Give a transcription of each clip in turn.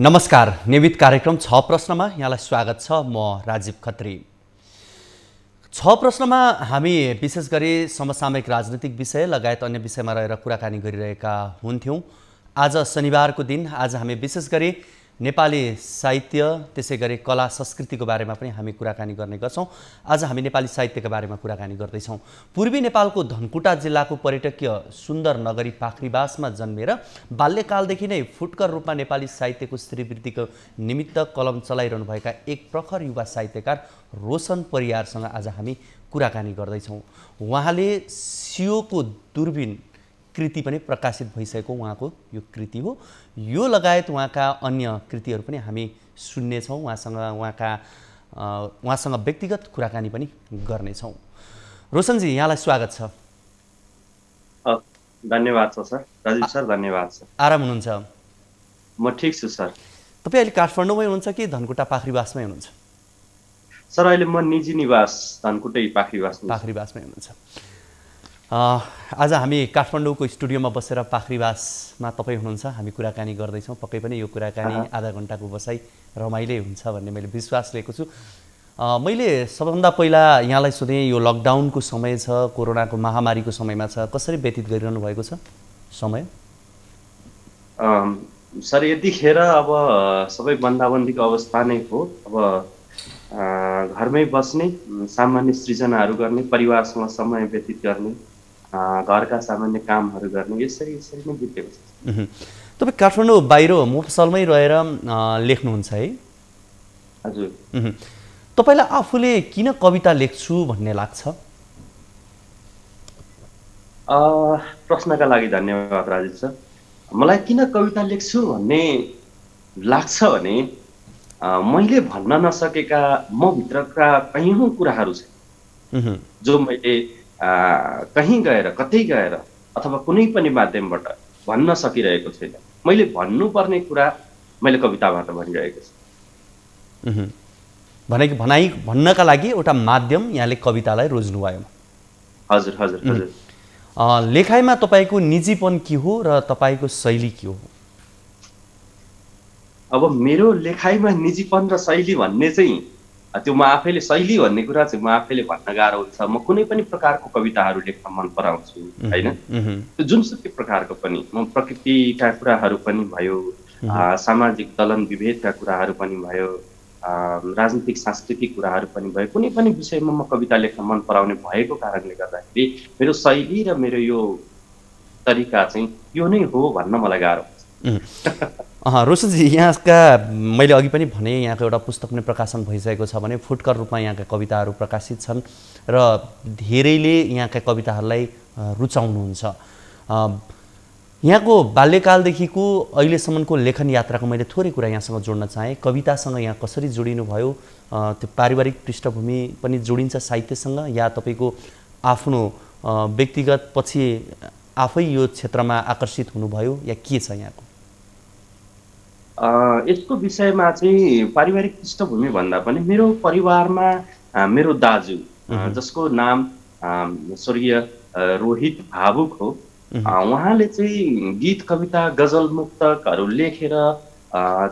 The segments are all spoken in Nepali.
नमस्कार, नियमित कार्यक्रम 6 प्रश्नमा यहाँलाई स्वागत छ। म राजीव खत्री। 6 प्रश्नमा हामी विशेष गरी समसामयिक राजनीतिक विषय लगायत अन्य विषयमा रहेर कुराकानी गरिरहेका हुन्थ्यौं। आज शनिबारको दिन आज हामी विशेष गरी नेपाली साहित्य त्यसै गरी कला संस्कृतिको बारेमा पनि हामी कुराकानी गर्ने गर्छौं। आज हामी नेपाली साहित्यका बारेमा कुराकानी गर्दैछौं। पूर्वी नेपालको धनकुटा जिल्लाको पर्यटकीय सुन्दर नगरी पाखरीबासमा जन्मेर बाल्यकालदेखि नै फुटकर रूपमा नेपाली साहित्यको श्रीवृद्धिको निमित्त कलम चलाइरहनुभएका एक प्रखर युवा साहित्यकार रोशन परियारसँग आज हामी कुराकानी गर्दैछौं। उहाँले सियोको दूरबीन कृति पनि प्रकाशित भइसकेको उहाँको यो कृति हो। यो लगायत उहाँका अन्य कृतिहरू पनि हामी सुन्नेछौँ। उहाँसँग व्यक्तिगत कुराकानी पनि गर्नेछौँ। रोशनजी, यहाँलाई स्वागत छ। धन्यवाद छ सर। राजीव सर, धन्यवाद छ। आराम हुनुहुन्छ? म ठिक छु सर। तपाईँ अहिले काठमाडौँमै हुनुहुन्छ कि धनकुटा पाखरीबासमै हुनुहुन्छ? सर, अहिले म निजी निवास धनकुटै पाखरीबासमै हुनुहुन्छ। आज हामी काठमाडौँको स्टुडियोमा बसेर पाखरीबासमा तपाईँ हुनुहुन्छ, हामी कुराकानी गर्दैछौँ। पक्कै पनि यो कुराकानी आधा घन्टाको बसाइ रमाइलो हुन्छ भन्ने मैले विश्वास लिएको छु। मैले सबभन्दा पहिला यहाँलाई सोधेँ, यो लकडाउनको समय छ, कोरोनाको महामारीको समयमा छ, कसरी व्यतीत गरिरहनु भएको छ समय? सर, यतिखेर अब सबै बन्दाबन्दीको अवस्था नै हो। अब घरमै बस्ने, सामान्य सृजनाहरू गर्ने, परिवारसँग समय व्यतीत गर्ने, घरका सामान्य कामहरू गर्ने, यसरी नै बितेको छ। तपाईँ काठमाडौँ बाहिर मफसलमै रहेर लेख्नुहुन्छ है? हजुर। तपाईँलाई आफूले किन कविता लेख्छु भन्ने लाग्छ? प्रश्नका लागि धन्यवाद राजीव सर। मलाई किन कविता लेख्छु भन्ने लाग्छ भने मैले भन्न नसकेका म भित्रका कयौं कुराहरू छन् जो मैले कहीँ गएर, कतै गएर अथवा कुनै पनि माध्यमबाट भन्न सकिरहेको छैन। मैले भन्नुपर्ने कुरा मैले कविताबाट भनिरहेको छु। भन्नका लागि एउटा माध्यम यहाँले कवितालाई रोज्नुभयो। हजुर हजुर हजुर। लेखाइमा तपाईँको निजीपन के हो र तपाईँको शैली के हो? अब मेरो लेखाइमा निजीपन र शैली भन्ने चाहिँ त्यो म आफैले, शैली भन्ने कुरा चाहिँ म आफैले भन्न गाह्रो हुन्छ। म कुनै पनि प्रकारको कविताहरू लेख्न मन पराउँछु हैन। त्यो जुनसुकै प्रकारको पनि, म प्रकृतिका कुराहरू पनि भयो, सामाजिक दलन विभेदका कुराहरू पनि भयो, राजनीतिक सांस्कृतिक कुराहरू पनि भयो, कुनै पनि विषयमा म कविता लेख्न मन पराउने भएको कारणले गर्दाखेरि मेरो शैली र मेरो यो तरिका चाहिँ यो नै हो भन्न मलाई गाह्रो हुन्छ। रोशनजी, यहाँका मैले अघि पनि भने यहाँको एउटा पुस्तक पनि प्रकाशन भइसकेको छ भने फुटकर रूपमा यहाँका कविताहरू प्रकाशित छन् र धेरैले यहाँका कविताहरूलाई रुचाउनुहुन्छ। यहाँको बाल्यकालदेखिको अहिलेसम्मको लेखन यात्राको मैले थोरै कुरा यहाँसँग जोड्न चाहेँ। कवितासँग यहाँ कसरी जोडिनु भयो? त्यो पारिवारिक पृष्ठभूमि पनि जोडिन्छ साहित्यसँग, या तपाईँको आफ्नो व्यक्तिगत पछि आफै यो क्षेत्रमा आकर्षित हुनुभयो, या के छ यहाँको? यसको विषयमा चाहिँ पारिवारिक पृष्ठभूमि भन्दा पनि मेरो परिवारमा मेरो दाजु जसको नाम स्वर्गीय रोहित भावुक हो, उहाँले चाहिँ गीत, कविता, गजल, मुक्तकहरू लेखेर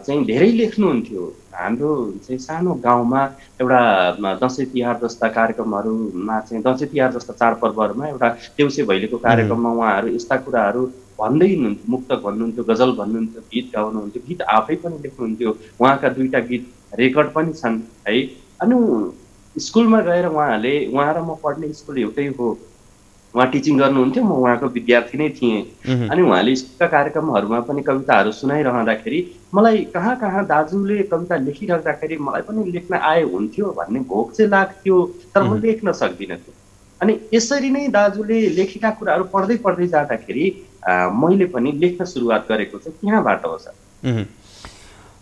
चाहिँ धेरै लेख्नुहुन्थ्यो। हाम्रो चाहिँ सानो गाउँमा एउटा दसैँ तिहार जस्ता कार्यक्रमहरूमा चाहिँ, दसैँ तिहार जस्ता चाडपर्वहरूमा एउटा देउसे भैलीको कार्यक्रममा उहाँहरू यस्ता कुराहरू भन्दै हुनुहुन्थ्यो। मुक्तक भन्नुहुन्थ्यो, गजल भन्नुहुन्थ्यो, गीत गाउनुहुन्थ्यो, गीत आफै पनि लेख्नुहुन्थ्यो। उहाँका 2टा गीत रेकर्ड पनि छन् है। अनि स्कुलमा गएर उहाँ र म पढ्ने स्कुल एउटै हो। उहाँ टिचिङ गर्नुहुन्थ्यो, म उहाँको विद्यार्थी नै थिएँ। अनि उहाँले स्कुलका कार्यक्रमहरूमा पनि कविताहरू सुनाइरहँदाखेरि मलाई कहाँ दाजुले कविता लेखिराख्दाखेरि मलाई पनि लेख्न आए हुन्थ्यो भन्ने भोक चाहिँ लाग्थ्यो, तर म लेख्न सक्दिनँ थियो। अनि यसरी नै दाजुले लेखेका कुराहरू पढ्दै जाँदाखेरि मैले पनि लेख्न सुरुवात गरेको चाहिँ त्यहाँबाट हो सर।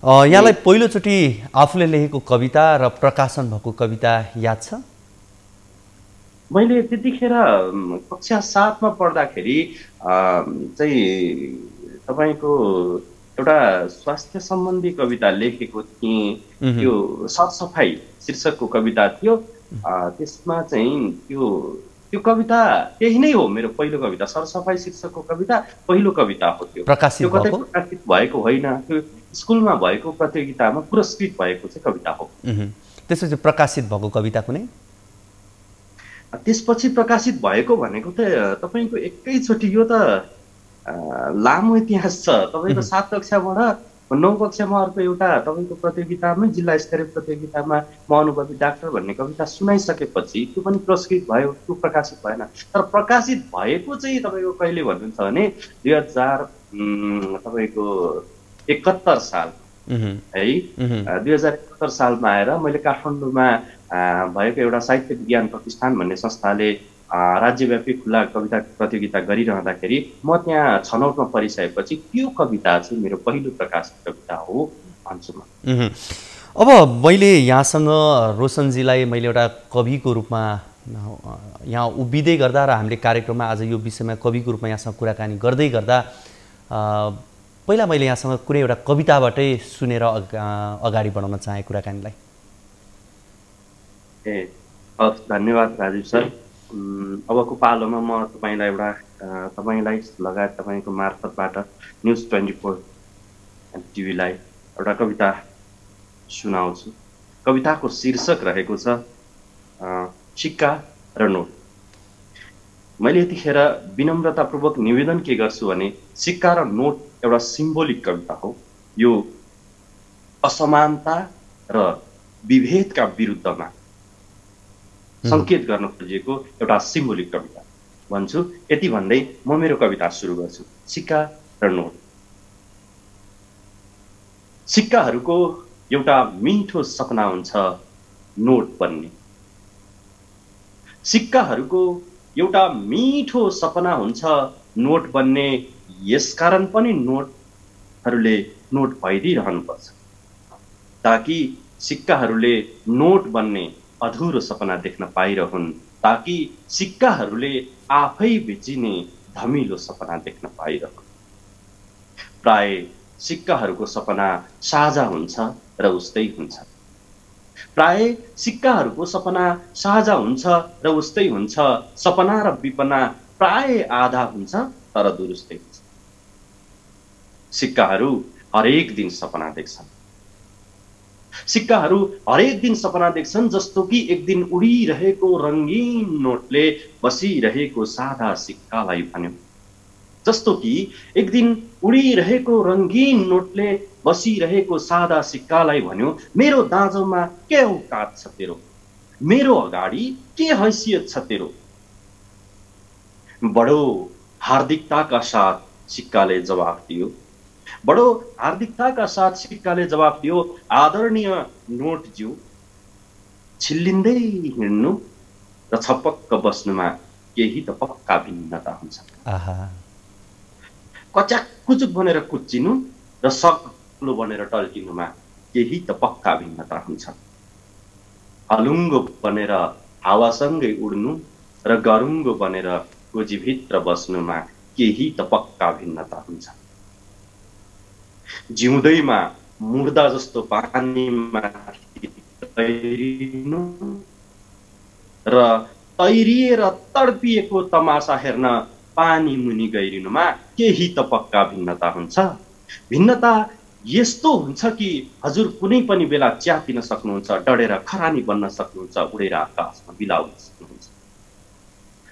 यहाँलाई पहिलोचोटि आफूले लेखेको कविता र प्रकाशन भएको कविता याद छ? मैले त्यतिखेर कक्षा 7मा पढ्दाखेरि चाहिँ तपाईँको एउटा स्वास्थ्य सम्बन्धी कविता लेखेको थिएँ। त्यो सरसफाइ शीर्षकको कविता थियो। त्यसमा चाहिँ त्यो कविता त्यही नै हो मेरो पहिलो कविता। सरसफाइ शीर्षकको कविता पहिलो कविता हो त्यो। प्रकाशित भएको होइन, त्यो स्कुलमा भएको प्रतियोगितामा पुरस्कृत भएको चाहिँ कविता हो। त्यसपछि प्रकाशित भएको कविता कुनै? त्यसपछि प्रकाशित भएको भनेको त तपाईँको एकैचोटि, यो त लामो इतिहास छ। तपाईँको 7 कक्षाबाट 9 कक्षामा अर्को एउटा तपाईँको प्रतियोगितामै, जिल्ला स्तरीय प्रतियोगितामा म अनुभवी डाक्टर भन्ने कविता सुनाइसकेपछि त्यो पनि पुरस्कृत भयो, त्यो प्रकाशित भएन। तर प्रकाशित भएको चाहिँ तपाईँको कहिले भन्नुहुन्छ भने 2071 साल है, 2071 सालमा आएर मैले काठमाडौँमा भएको एउटा साहित्य विज्ञान प्रतिष्ठान भन्ने संस्थाले राज्यव्यापी खुला कविता प्रतियोगिता गरिरहँदाखेरि म त्यहाँ छनौटमा परिसकेपछि त्यो कविता चाहिँ मेरो पहिलो प्रकाशित कविता हो भन्छु म। अब मैले यहाँसँग रोशनजीलाई मैले एउटा कविको रूपमा यहाँ उभिँदै गर्दा र हामीले कार्यक्रममा आज यो विषयमा कविको रूपमा यहाँसँग कुराकानी गर्दै गर्दा पहिला मैले यहाँसँग कुनै एउटा कविताबाटै सुनेर अगाडि बढाउन चाहे कुराकानीलाई। धन्यवाद राजीव सर। अबको पालोमा म तपाईँलाई लगायत तपाईँको मार्फतबाट न्युज 24 टिभीलाई एउटा कविता सुनाउँछु। कविताको शीर्षक रहेको छ सिक्का र नोट। मैले यतिखेर विनम्रतापूर्वक निवेदन के गर्छु भने सिक्का र नोट एउटा सिम्बोलिक कविता हो। यो असमानता र विभेदका विरुद्धमा संकेत गर्न खोजिएको एउटा सिम्बोलिक कविता भन्छु। यति भन्दै म मेरो कविता सुरु गर्छु। सिक्का र नोट। सिक्काहरूको एउटा मिठो सपना हुन्छ नोट बन्ने। सिक्काहरूको एउटा मिठो सपना हुन्छ नोट बन्ने। यसकारण पनि नोटहरूले नोट भइदिइरहनुपर्छ ताकि सिक्काहरूले नोट बन्ने अधुरो सपना देख्न पाइरहन्, ताकि सिक्काहरूले आफै बेचिने धमिलो सपना देख्न पाइरहन्। प्राय सिक्काहरूको सपना साझा हुन्छ र उस्तै हुन्छ। प्राय सिक्काहरूको सपना साझा हुन्छ र उस्तै हुन्छ। सपना र विपना प्राय आधा हुन्छ तर दुरुस्तै हुन्छ। सिक्काहरू हरेक दिन सपना देख्छन्। सिक्काहरू हरेक दिन सपना देख्छन्, जस्तो कि एक दिन उडिरहेको रङ्गीन नोटले बसिरहेको सादा सिक्कालाई भन्यो। जस्तो कि एक दिन उडिरहेको रङ्गीन नोटले बसिरहेको सादा सिक्कालाई भन्यो, मेरो दाँजोमा के औकात छ तेरो, मेरो अगाडि के हैसियत छ तेरो। बडो हार्दिकताका साथ सिक्काले जवाफ दियो। बडो हार्दिकताका साथ सिक्काले जवाफ दियो, आदरणीय नोटज्यू, छिल्लिँदै हिँड्नु र छपक्क बस्नुमा केही त पक्का भिन्नता हुन्छ। कच्याक कुचुक बनेर कुच्चिनु र सक्लो बनेर टल्किनुमा केही त पक्का भिन्नता हुन्छ। हलुङ्गो बनेर हावासँगै उड्नु र गरुङ्गो बनेर गोजीभित्र बस्नुमा केही त पक्का भिन्नता हुन्छ। जिउँदैमा मुर्दा जस्तो पानीमा तैरिनु र तैरिएर तडपिएको तमासा हेर्न पानी मुनि गइरिनुमा केही त पक्का भिन्नता हुन्छ। भिन्नता यस्तो हुन्छ कि हजुर कुनै पनि बेला च्यातिन सक्नुहुन्छ, डढेर खरानी बन्न सक्नुहुन्छ, उडेर आकाशमा बिलाउन सक्नुहुन्छ।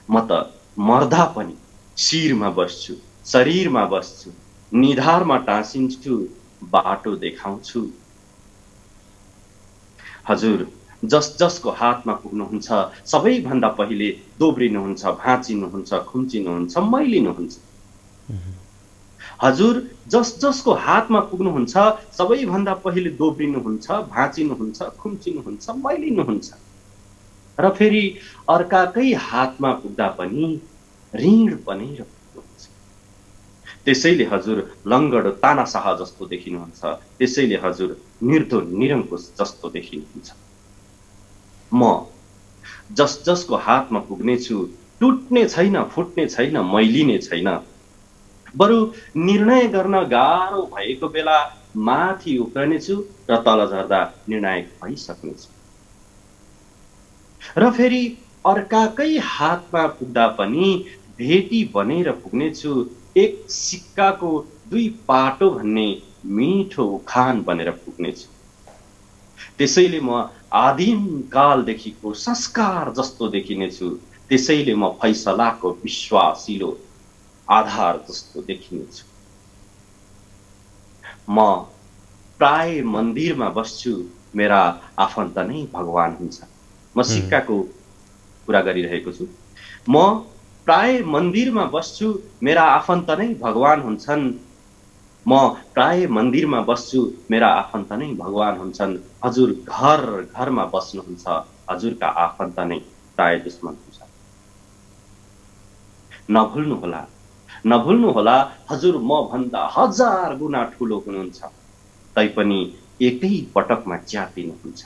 म त मर्दा पनि शिरमा बस्छु, शरीरमा बस्छु, निधारमा टाँसिन्छु, बाटो देखाउँछु। हजुर जसको हातमा पुग्नुहुन्छ सबैभन्दा पहिले दोब्रिनुहुन्छ, भाँचिनुहुन्छ, खुम्चिनुहुन्छ, मैलिनुहुन्छ। हजुर जसको हातमा पुग्नुहुन्छ सबैभन्दा पहिले दोब्रिनुहुन्छ, भाँचिनुहुन्छ, खुम्चिनुहुन्छ, मैलिनुहुन्छ। र फेरि अर्काकै हातमा पुग्दा पनि ऋण बनेर पुग्नुहुन्छ। त्यसैले हजुर लङ्गडो तानाशाह जस्तो देखिनुहुन्छ, त्यसैले हजुर निर्दो निरङ्कुश जस्तो देखिनुहुन्छ। म जसको हातमा पुग्नेछु टुट्ने छैन, फुट्ने छैन, मैलिने छैन। बरु निर्णय गर्न गाह्रो भएको बेला माथि उफ्रनेछु र तल झर्दा निर्णायक भइसक्नेछु। र फेरि अर्काकै हातमा पुग्दा पनि भेटी बनेर पुग्नेछु। एक सिक्काको दुई पाटो भन्ने मिठो उखान बनेर पुग्नेछु। त्यसैले म आदिम कालदेखिको संस्कार जस्तो देखिनेछु। त्यसैले म फैसलाको विश्वासिलो आधार जस्तो देखिनेछु। म प्राय मन्दिरमा बस्छु, मेरा आफन्त नै भगवान हुन्छ। म सिक्काको कुरा गरिरहेको छु। म प्राय मन्दिरमा बस्छु, मेरा आफन्त नै भगवान हुन्छन्। म प्राय मन्दिरमा बस्छु, मेरा आफन्त नै भगवान हुन्छन्। हजुर घर घरमा बस्नुहुन्छ, हजुरका आफन्त नै प्राय दुश्मन हुन्छ। नभुल्नुहोला हजुर म भन्दा 1000 गुना ठुलो हुनुहुन्छ, तैपनि एकै पटकमा च्यातिनुहुन्छ।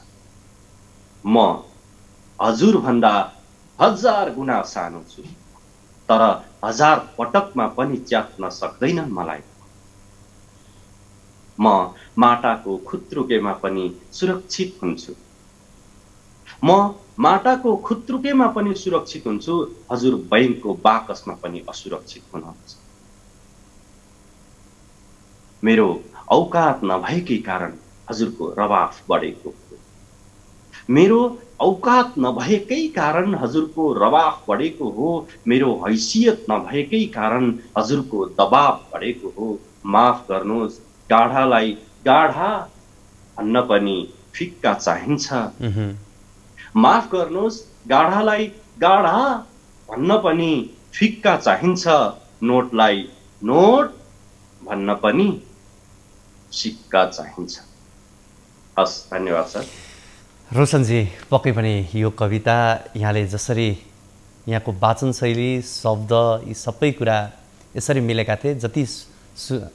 म हजुर भन्दा 1000 गुना सानो छु, तर 1000 पटकमा पनि च्यात्न सक्दैन मलाई। म माटाको खुत्रुकेमा पनि सुरक्षित हुन्छु। म माटाको खुत्रुकेमा पनि सुरक्षित हुन्छु, हजुर बैंकको बाकसमा पनि असुरक्षित हुनुहुन्छ। मेरो औकात नभएकै कारण हजुरको रवाफ बढेको हो। मेरो औकात नभएकै कारण हजुरको रवाफ बढेको हो। मेरो हैसियत नभएकै कारण हजुरको दबाव बढेको हो। माफ गर्नुहोस्, गाढालाई गाढा भन्न पनि फिक्का चाहिन्छ। माफ गर्नुहोस्, गाढालाई गाढा भन्न पनि फिक्का चाहिन्छ। नोटलाई नोट भन्न पनि सिक्का चाहिन्छ। हस्, धन्यवाद सर। रोशनजी, पक्कै पनि यो कविता यहाँले जसरी यहाँको वाचन शैली, शब्द, यी सबै कुरा यसरी मिलेका थिए, जति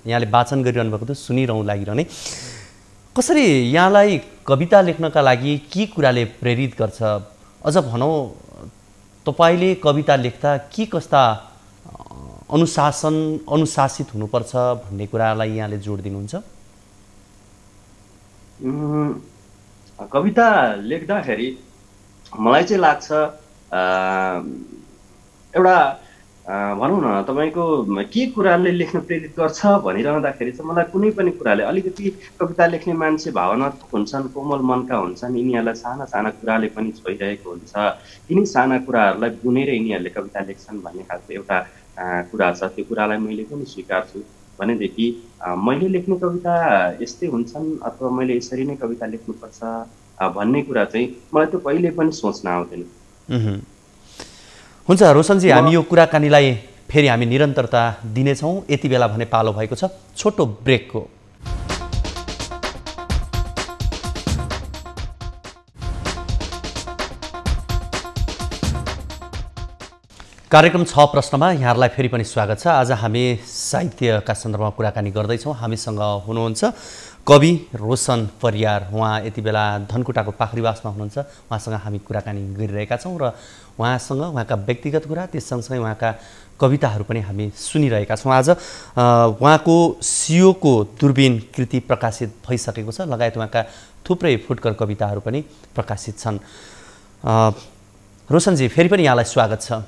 यहाँले वाचन गरिरहनु भएको थियो सुनिरहनु लागिरहने। कसरी यहाँलाई कविता लेख्नका लागि के कुराले प्रेरित गर्छ? अझ भनौँ, तपाईँले कविता लेख्दा के कस्ता अनुशासित हुनुपर्छ भन्ने कुरालाई यहाँले जोड दिनुहुन्छ? कविता लेख्दाखेरि मलाई चाहिँ लाग्छ एउटा भनौँ न, तपाईँको के कुराले लेख्न प्रेरित गर्छ भनिरहँदाखेरि चाहिँ मलाई कुनै पनि कुराले, अलिकति कविता लेख्ने मान्छे भावनात्मक हुन्छन्, कोमल मनका हुन्छन्, यिनीहरूलाई साना साना कुराले पनि छोइरहेको हुन्छ। यिनी साना कुराहरूलाई बुनेर यिनीहरूले कविता लेख्छन् भन्ने खालको एउटा कुरा छ। त्यो कुरालाई मैले पनि स्वीकार्छु। भनेदेखि मैले लेख्ने कविता यस्तै हुन्छन् अथवा मैले यसरी नै कविता लेख्नुपर्छ भन्ने कुरा चाहिँ मलाई त कहिले पनि सोच्न आउँदैन। हुन्छ रोशनजी, हामी यो कुराकानीलाई फेरि हामी निरन्तरता दिनेछौँ। यति बेला भने पालो भएको छ छोटो ब्रेकको। कार्यक्रम 6 प्रश्नमा यहाँहरूलाई फेरि पनि स्वागत छ। आज हामी साहित्यका सन्दर्भमा कुराकानी गर्दैछौँ। हामीसँग हुनुहुन्छ कवि रोशन परियार। उहाँ यति बेला धनकुटाको पाखरीवासमा हुनुहुन्छ। उहाँसँग हामी कुराकानी गरिरहेका छौँ र उहाँसँग उहाँका व्यक्तिगत कुरा, त्यस सँगसँगै उहाँका कविताहरू पनि हामी सुनिरहेका छौँ। आज उहाँको सियोको दूरबीन कृति प्रकाशित भइसकेको छ, लगायत उहाँका थुप्रै फुटकर कविताहरू पनि प्रकाशित छन्। रोशनजी, फेरि पनि यहाँलाई स्वागत छ।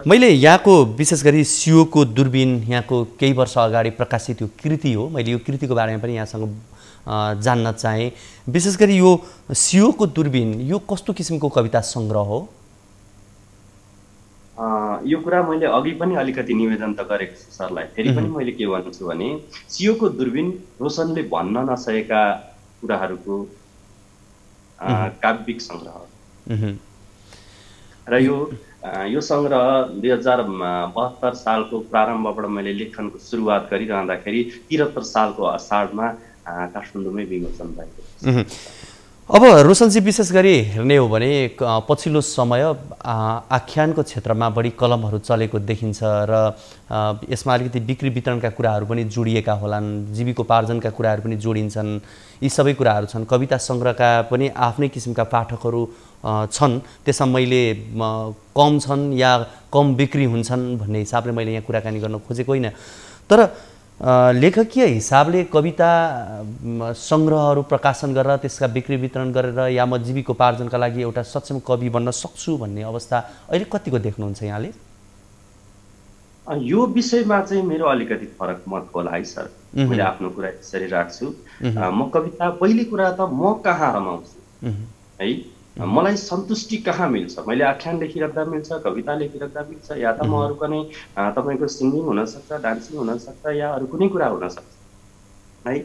मैले यहाँको विशेष गरी सियोको दूरबीन यहाँको केही वर्ष अगाडि प्रकाशित यो कृति हो। मैले यो कृतिको बारेमा पनि यहाँसँग जान्न चाहेँ। विशेष गरी यो सियोको दूरबीन यो कस्तो किसिमको कविता सङ्ग्रह हो? यो कुरा मैले अघि पनि अलिकति निवेदन त गरेको छु सरलाई। फेरि पनि मैले के भन्छु भने सियोको दूरबीन रोशनले भन्न नसकेका कुराहरूको काव्यिक सङ्ग्रह र यो सङ्ग्रह 2072 सालको प्रारम्भबाट मैले लेखनको सुरुवात गरिरहँदाखेरि 73 सालको अषाढमा काठमाडौँमै विमोचन भएको। अब रोशनजी, विशेष गरी हेर्ने हो भने पछिल्लो समय आख्यानको क्षेत्रमा बढी कलमहरू चलेको देखिन्छ र यसमा अलिकति बिक्री वितरणका कुराहरू पनि जोडिएका होलान्, जीविकोपार्जनका कुराहरू पनि जोडिन्छन्। यी सबै कुराहरू छन्। कविता सङ्ग्रहका पनि आफ्नै किसिमका पाठकहरू छन्। त्यसमा मैले कम छन् या कम बिक्री हुन्छन् भन्ने हिसाबले मैले यहाँ कुराकानी गर्न खोजेको होइन। तर लेखकीय हिसाबले कविता सङ्ग्रहहरू प्रकाशन गरेर त्यसका बिक्री वितरण गरेर या म जीविकोपार्जनका लागि एउटा सक्षम कवि बन्न सक्छु भन्ने अवस्था अहिले कतिको देख्नुहुन्छ यहाँले? यो विषयमा चाहिँ मेरो अलिकति फरक मत होला है सर। मैले आफ्नो कुरा यसरी राख्छु। म कविता पहिलो कुरा त म कहाँ रमाउँछु है, मलाई सन्तुष्टि कहाँ मिल्छ, मैले आख्यान लेखिराख्दा मिल्छ, कविता लेखिराख्दा मिल्छ, या त म अरू कुनै तपाईँको सिङ्गिङ हुनसक्छ, डान्सिङ हुनसक्छ, या अरू कुनै कुरा हुनसक्छ है।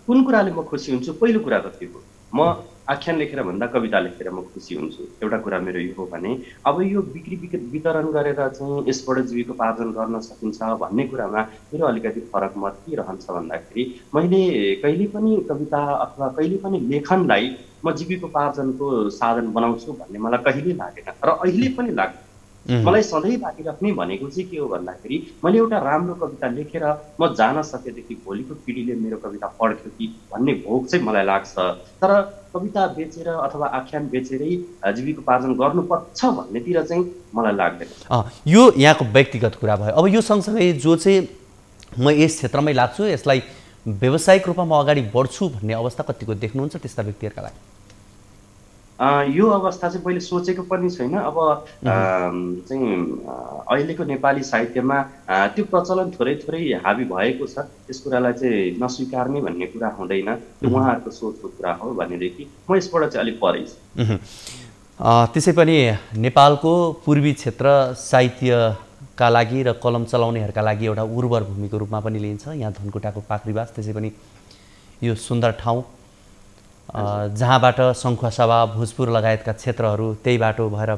कुन कुराले म खुसी हुन्छु, पहिलो कुरा त त्यो हो। म आख्यान लेखेर भन्दा कविता लेखेर म खुसी हुन्छु, एउटा कुरा मेरो यो हो भने अब यो बिक्री वितरण गरेर चाहिँ यसबाट जीविकोपार्जन गर्न सकिन्छ भन्ने कुरामा मेरो अलिकति फरक मत के रहन्छ भन्दाखेरि मैले कहिले पनि कविता अथवा कहिले पनि लेखनलाई म जीविकोपार्जनको साधन बनाउँछु भन्ने मलाई कहिले लागेन र अहिले पनि लाग्दैन। मलाई सधैँ लागिराख्ने भनेको चाहिँ के हो भन्दाखेरि मैले एउटा राम्रो कविता लेखेर म जान सकेदेखि भोलिको पिँढीले मेरो कविता पढ्थ्यो कि भन्ने भोग चाहिँ मलाई लाग्छ। तर कविता बेचेर अथवा आख्यान बेचेरै जीविकोपार्जन गर्नुपर्छ भन्नेतिर चाहिँ मलाई लाग्दैन। यो यहाँको व्यक्तिगत कुरा भयो। अब यो सँगसँगै जो चाहिँ म यस क्षेत्रमै लाग्छु, यसलाई व्यावसायिक रूपमा म अगाडि बढ्छु भन्ने अवस्था कतिको देख्नुहुन्छ त्यस्ता व्यक्तिहरूका लागि? यो अवस्था चाहिँ मैले सोचेको पनि छैन। अब चाहिँ अहिलेको नेपाली साहित्यमा त्यो प्रचलन थोरै थोरै हाबी भएको छ, त्यस कुरालाई चाहिँ नस्वीकार्ने भन्ने कुरा हुँदैन, त्यो उहाँहरूको सोचको कुरा हो भनेदेखि म यसबाट चाहिँ अलिक परै छु। त्यसै पनि नेपालको पूर्वी क्षेत्र साहित्यका लागि र कलम चलाउनेहरूका लागि एउटा उर्वर भूमिको रूपमा पनि लिइन्छ। यहाँ धनकुटाको पाखरीवास त्यसै पनि यो सुन्दर ठाउँ जहाँबाट सङ्खुवासभा, भोजपुर लगायतका क्षेत्रहरू त्यही बाटो भएर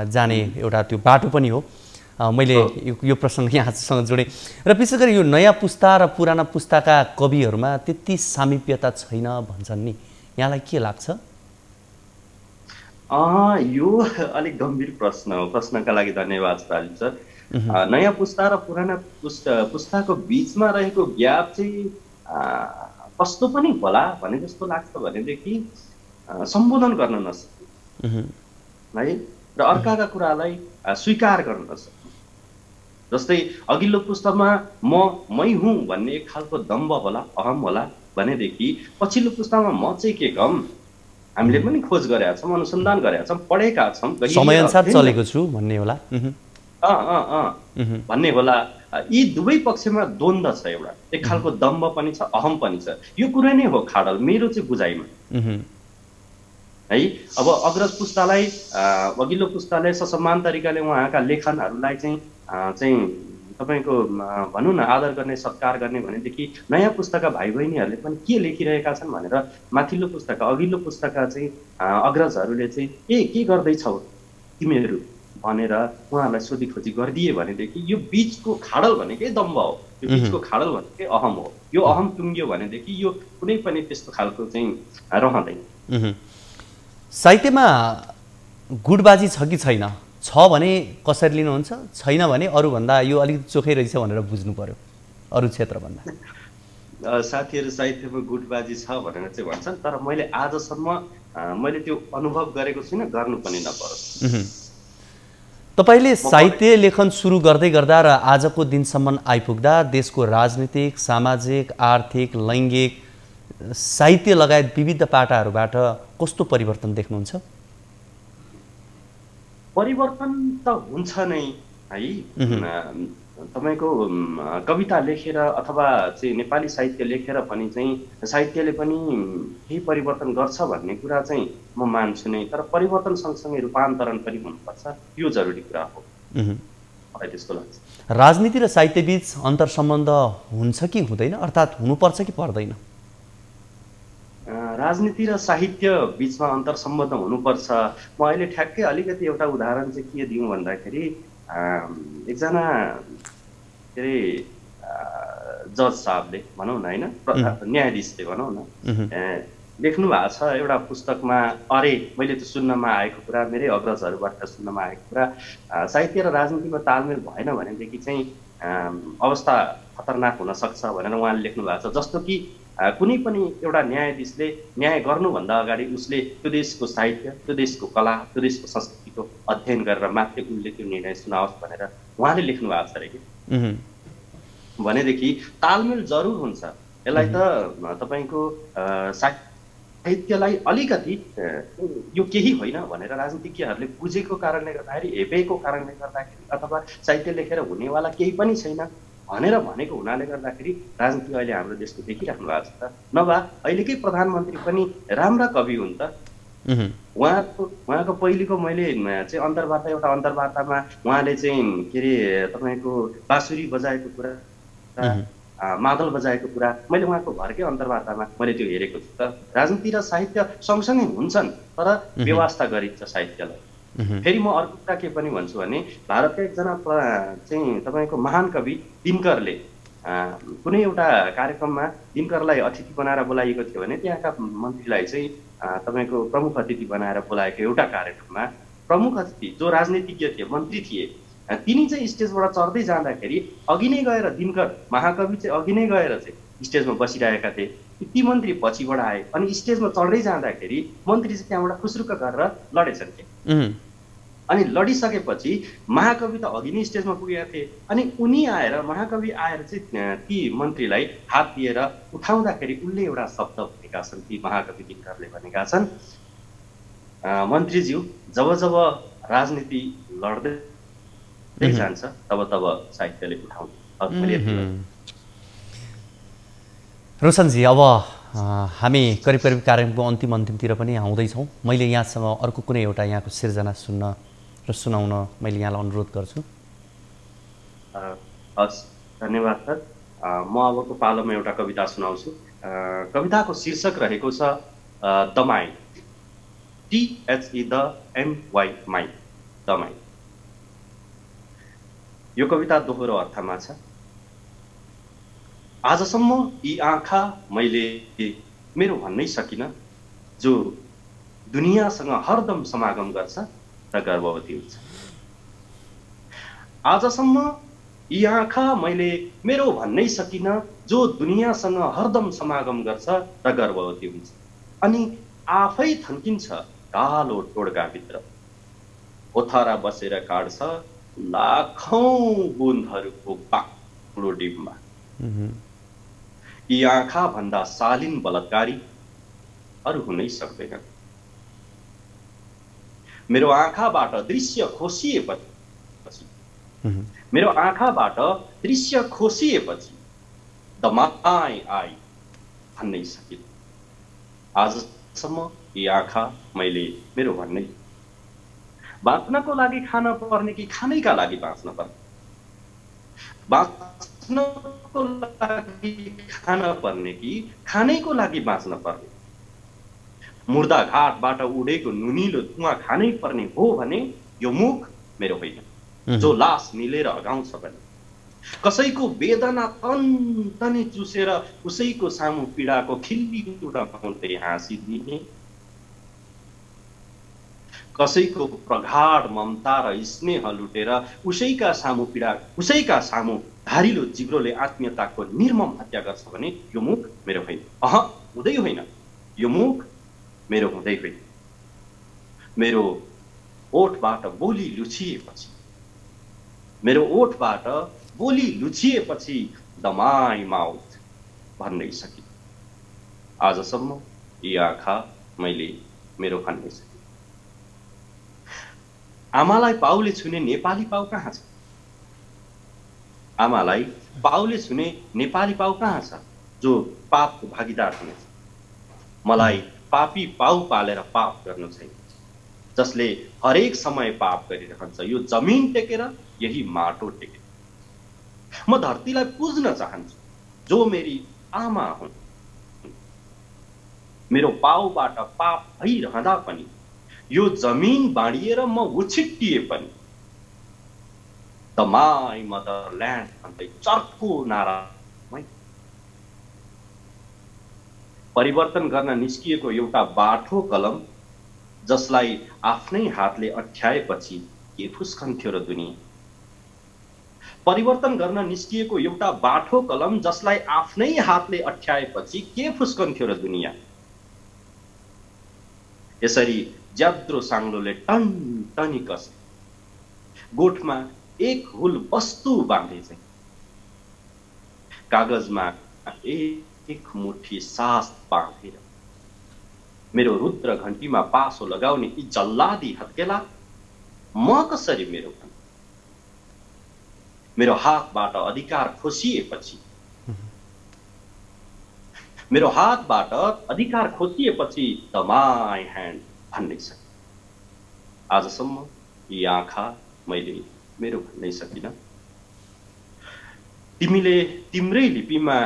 जाने एउटा त्यो बाटो पनि हो। मैले यो प्रसङ्ग यहाँसँग जोडेँ र विशेष गरी यो नयाँ पुस्ता र पुराना पुस्ताका कविहरूमा त्यति सामिप्यता छैन भन्छन् नि, यहाँलाई के लाग्छ? यो अलिक गम्भीर प्रश्न हो, प्रश्नका लागि धन्यवाद राजीव सर। नयाँ पुस्ता र पुराना पुस्ताको बिचमा रहेको ग्याप चाहिँ कस्तो पनि होला भने जस्तो लाग्छ भनेदेखि सम्बोधन गर्न नसक्नु है र अर्काका कुरालाई स्वीकार गर्न नसक्नु। जस्तै अघिल्लो पुस्तामा मै हुँ भन्ने एक खालको दम्भ होला, अहम होला भनेदेखि पछिल्लो पुस्तामा म चाहिँ के कम, हामीले पनि खोज गरेका छौँ, अनुसन्धान गरेका छौँ, पढेका छौँ, समयअनुसार चलेको छु भन्ने होला भन्ने होला। यी दुवै पक्षमा द्वन्द्व छ, एउटा एक खालको दम्भ पनि छ, अहम पनि छ। यो कुरा नै हो खाडल मेरो चाहिँ बुझाइमा है। अब अग्रज पुस्तालाई अघिल्लो पुस्ताले ससम्मान तरिकाले उहाँका लेखनहरूलाई चाहिँ तपाईँको भनौँ न आदर गर्ने, सत्कार गर्ने भनेदेखि नयाँ पुस्ताका भाइ बहिनीहरूले पनि के लेखिरहेका छन् भनेर माथिल्लो पुस्ताका अघिल्लो पुस्ताका चाहिँ अग्रजहरूले चाहिँ के गर्दैछौ तिमीहरू भनेर उहाँहरूलाई सोधी खोजी गरिदिए भनेदेखि यो बिचको खाडल भनेकै दम्भ हो, यो बिचको खाडल भनेकै अहम हो। यो अहम टुङ्ग्यो भनेदेखि यो कुनै पनि त्यस्तो खालको चाहिँ रहँदैन। साहित्यमा गुटबाजी छ कि छैन? छ भने कसरी लिनुहुन्छ, छैन भने अरूभन्दा यो अलिक चोखै रहेछ भनेर बुझ्नु पर्यो अरू क्षेत्रभन्दा? साथीहरू साहित्यमा गुटबाजी छ भनेर चाहिँ भन्छन्, तर मैले आजसम्म मैले त्यो अनुभव गरेको छुइनँ, गर्नु पनि नपरोस्। तपाईले साहित्य लेखन सुरु गर्दै गर्दा र आजको दिनसम्म आइपुग्दा देशको राजनीतिक, सामाजिक, आर्थिक, लैङ्गिक, साहित्य लगायत विविध पाटाहरूबाट कस्तो परिवर्तन देख्नुहुन्छ? परिवर्तन त हुन्छ नै है। तपाईँको कविता लेखेर अथवा चाहिँ नेपाली साहित्य लेखेर पनि चाहिँ साहित्यले पनि केही परिवर्तन गर्छ भन्ने कुरा चाहिँ म मान्छु नै, तर परिवर्तन सँगसँगै रूपान्तरण पनि हुनुपर्छ, यो जरुरी कुरा हो मलाई त्यस्तो लाग्छ। राजनीति र साहित्य बीच अन्तर्सम्बन्ध हुन्छ कि हुँदैन, अर्थात् हुनुपर्छ कि पर्दैन? राजनीति र साहित्य बीचमा अन्तर्सम्बन्ध हुनुपर्छ। म अहिले ठ्याक्कै अलिकति एउटा उदाहरण चाहिँ के दिउँ भन्दाखेरि एकजना के अरे जज साहबले भनौँ न होइन, न्यायाधीशले भनौँ न, लेख्नु भएको छ एउटा पुस्तकमा, अरे मैले त सुन्नमा आएको कुरा, मेरै अग्रजहरूबाट सुन्नमा आएको कुरा, साहित्य र राजनीतिमा तालमेल भएन भनेदेखि चाहिँ अवस्था खतरनाक हुन सक्छ भनेर उहाँले लेख्नु भएको छ। जस्तो कि कुनै पनि एउटा न्यायाधीशले न्याय गर्नुभन्दा अगाडि उसले त्यो देशको साहित्य, त्यो देशको कला, त्यो देशको संस्कृतिको अध्ययन गरेर मात्रै उनले त्यो निर्णय सुनाओस् भनेर उहाँले लेख्नु भएको छ अरे कि। भनेदेखि तालमेल जरुर हुन्छ। यसलाई त तपाईँको साहित्यलाई अलिकति यो केही होइन भनेर राजनीतिज्ञहरूले बुझेको कारणले गर्दाखेरि, हेपेको कारणले गर्दाखेरि, अथवा साहित्य लेखेर हुनेवाला केही पनि छैन भनेर भनेको हुनाले गर्दाखेरि राजनीति अहिले हाम्रो देशको देखिराख्नु भएको छ त। नभए अहिलेकै प्रधानमन्त्री पनि राम्रा कवि हुन् त। उहाँको पहिलेको मैले चाहिँ अन्तर्वार्ता एउटा अन्तर्वार्तामा उहाँले चाहिँ के अरे तपाईँको बाँसुरी बजाएको कुरा मादल बजाएको कुरा मैले उहाँको घरकै अन्तर्वार्तामा मैले त्यो हेरेको छु त। राजनीति र साहित्य सँगसँगै हुन्छन् तर व्यवस्था गरिन्छ साहित्यलाई। फेरि म अर्को कुरा के पनि भन्छु भने भारतका एकजना चाहिँ तपाईँको महान कवि दिनकरले कुनै एउटा कार्यक्रममा दिनकरलाई अतिथि बनाएर बोलाइएको थियो भने त्यहाँका मन्त्रीलाई चाहिँ तपाईँको प्रमुख अतिथि बनाएर बोलाएको एउटा कार्यक्रममा प्रमुख अतिथि जो राजनीतिज्ञ थिए मन्त्री थिए तिनी चाहिँ स्टेजबाट चढ्दै जाँदाखेरि अघि नै गएर दिनकर महाकवि चाहिँ अघि नै गएर चाहिँ स्टेजमा बसिरहेका थिए। ती मन्त्री पछिबाट आए अनि स्टेजमा चढ्दै जाँदाखेरि मन्त्री चाहिँ त्यहाँबाट खुसरुक्क गरेर लडेछन् के। अनि लडिसकेपछि महाकवि त अघि नै स्टेजमा पुगेका थिए अनि उनी आएर महाकवि आएर चाहिँ ती मन्त्रीलाई हात दिएर उठाउँदाखेरि उनले एउटा शब्द भनेका छन्। ती महाकवि दिनकरले भनेका छन्, मन्त्रीज्यू जब जब राजनीति लड्दै जान्छ तब तब साहित्यले उठाउँछ। रोशनजी, अब हामी करिब करिब कार्यक्रमको अन्तिमतिर पनि आउँदैछौँ। मैले यहाँसँग अर्को कुनै एउटा यहाँको सिर्जना सुन्न र सुनाउन मैले यहाँलाई अनुरोध गर्छु। हस्, धन्यवाद सर। म अबको पालोमा एउटा कविता सुनाउँछु। कविताको शीर्षक रहेको छ दमाई, THEDMY माई, दमाई। यो कविता दोहोरो अर्थमा छ। आजसम्म यी आँखा मैले मेरो भन्नै सकिन, जो दुनियाँसँग हरदम समागम गर्छ र गर्भवती हुन्छ। आजसम्म यी आँखा मैले मेरो भन्नै सकिन, जो दुनियाँसँग हरदम समागम गर्छ र गर्भवती हुन्छ। अनि आफै थन्किन्छ कालो टोड्काभित्र, ओथरा बसेर काट्छ लाखौं बुन्दहरूको बाक्लो डिम्बा। यी आँखा भन्दा शालीन बलात्कारी अरू हुनै सक्दैन। मेरो आँखाबाट दृश्य खोसिएपछि मेरो आँखाबाट दृश्य खोसिएपछि दमाई आई भन्नै सकिन। आजसम्म यी आँखा मैले मेरो भन्नै, बाँच्नको लागि खान पर्ने कि खानैका लागि बाँच्न पर्ने, बाँच्नको लागि खान पर्ने कि खानैको लागि बाँच्न पर्ने, मुर्दा घाटबाट उडेको नुनिलो धुवाँ खानै पर्ने हो भने यो मुख मेरो होइन जो लास निलेर अगाउँछ भने, कसैको वेदना तन तनी चुसेर उसैको सामु पीडाको खिल्ली उडाउँदै हाँसिदिने, कसैको प्रगाढ ममता र स्नेह लुटेर उसैका सामु धारिलो जिब्रोले आत्मीयताको निर्मम हत्या गर्छ भने यो मुख मेरो होइन। हुँदै होइन, यो मुख मेरो हुँदै होइन। मेरो ओठबाट बोली लुछिएपछि, मेरो ओठबाट बोली लुछिएपछि दमाई माउथ भन्नै सकिन। आजसम्म यी आँखा मैले मेरो भन्नै सकिन। आमालाई पाउले छुने नेपाली पाउ कहाँ छ? आमालाई पाउले छुने नेपाली पाउ कहाँ छ जो पापको भागीदार हुनेछ? मलाई पापी पाउ पालेर पाप गर्नु छैन, जसले हरेक समय पाप गरिरहन्छ यो जमिन टेकेर यही माटो टेकेर। म धरतीलाई पुज्न चाहन्छु जो मेरी आमा हुन्। मेरो पाउबाट पाप भइरहँदा पनि यो जमिन बाँडिएर म उछिट्टिए पनि दमाई मदरल्यान्ड भन्दै चर्को नारामै परिवर्तन गर्न निस्किएको एउटा बाठो कलम जसलाई आफ्नै हातले अठ्याएपछि के फुस्कन्थ्यो र दुनिया। परिवर्तन गर्न निस्किएको एउटा बाठो कलम जसलाई आफ्नै हातले अठ्याएपछि के फुस्कन्थ्यो र दुनिया। यसरी ज्याद्रो साङ्लोले टन टनी कसे गोठमा एक हुल वस्तु बाँधे चाहिँ कागजमा एक मुठी सास बाँधेर मेरो रुद्र घण्टीमा पासो लगाउने यी जल्लादी हत्केला म कसरी मेरो मेरो हातबाट अधिकार खोसिएपछि मेरो हातबाट अधिकार खोसिएपछि द माई ह्यान्ड भन्नै सकिन। आजसम्म यी आँखा मैले मेरो भन्नै सकिन। तिमीले तिम्रै लिपिमा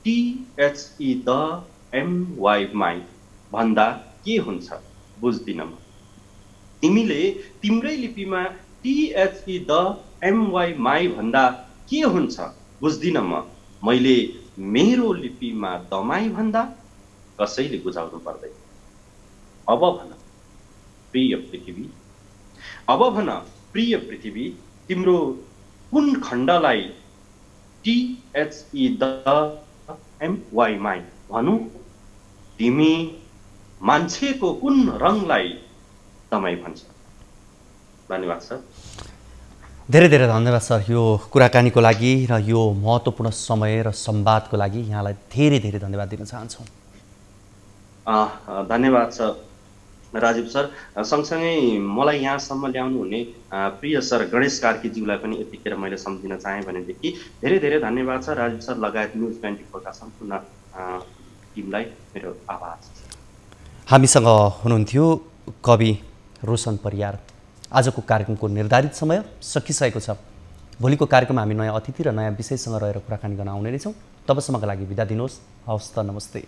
THE द MY माई भन्दा के हुन्छ बुझ्दिन म। तिमीले तिम्रै लिपिमा THE द MY माई भन्दा के हुन्छ बुझ्दिन म। मैले मेरो लिपिमा दमाई भन्दा कसैले बुझाउनु पर्दैन। अब भन प्रिय पृथ्वी, अब भन प्रिय पृथ्वी, तिम्रो कुन खण्डलाई THE द MY माई भनु? तिमी मान्छेको कुन रङलाई दमाई भन्छ? धन्यवाद सर। धेरै धेरै धन्यवाद सर यो कुराकानीको लागि र यो महत्त्वपूर्ण समय र संवादको लागि यहाँलाई धेरै धेरै धन्यवाद दिन चाहन्छौँ। धन्यवाद सर राजीव सर। सँगसँगै मलाई यहाँसम्म ल्याउनु हुने प्रिय सर गणेश कार्कीज्यूलाई पनि यतिखेर मैले सम्झिन चाहेँ भनेदेखि धेरै धेरै धन्यवाद छ। राजीव सर लगायत न्युज 24 का सम्पूर्ण टिमलाई मेरो आभार छ। हामीसँग हुनुहुन्थ्यो कवि रोशन परियार। आजको कार्यक्रमको निर्धारित समय सकिसकेको छ। भोलिको कार्यक्रममा हामी नयाँ अतिथि र नयाँ विषयसँग रहेर कुराकानी गर्न आउने नै छौँ। तबसम्मका लागि बिदा दिनुहोस्। हवस् त, नमस्ते।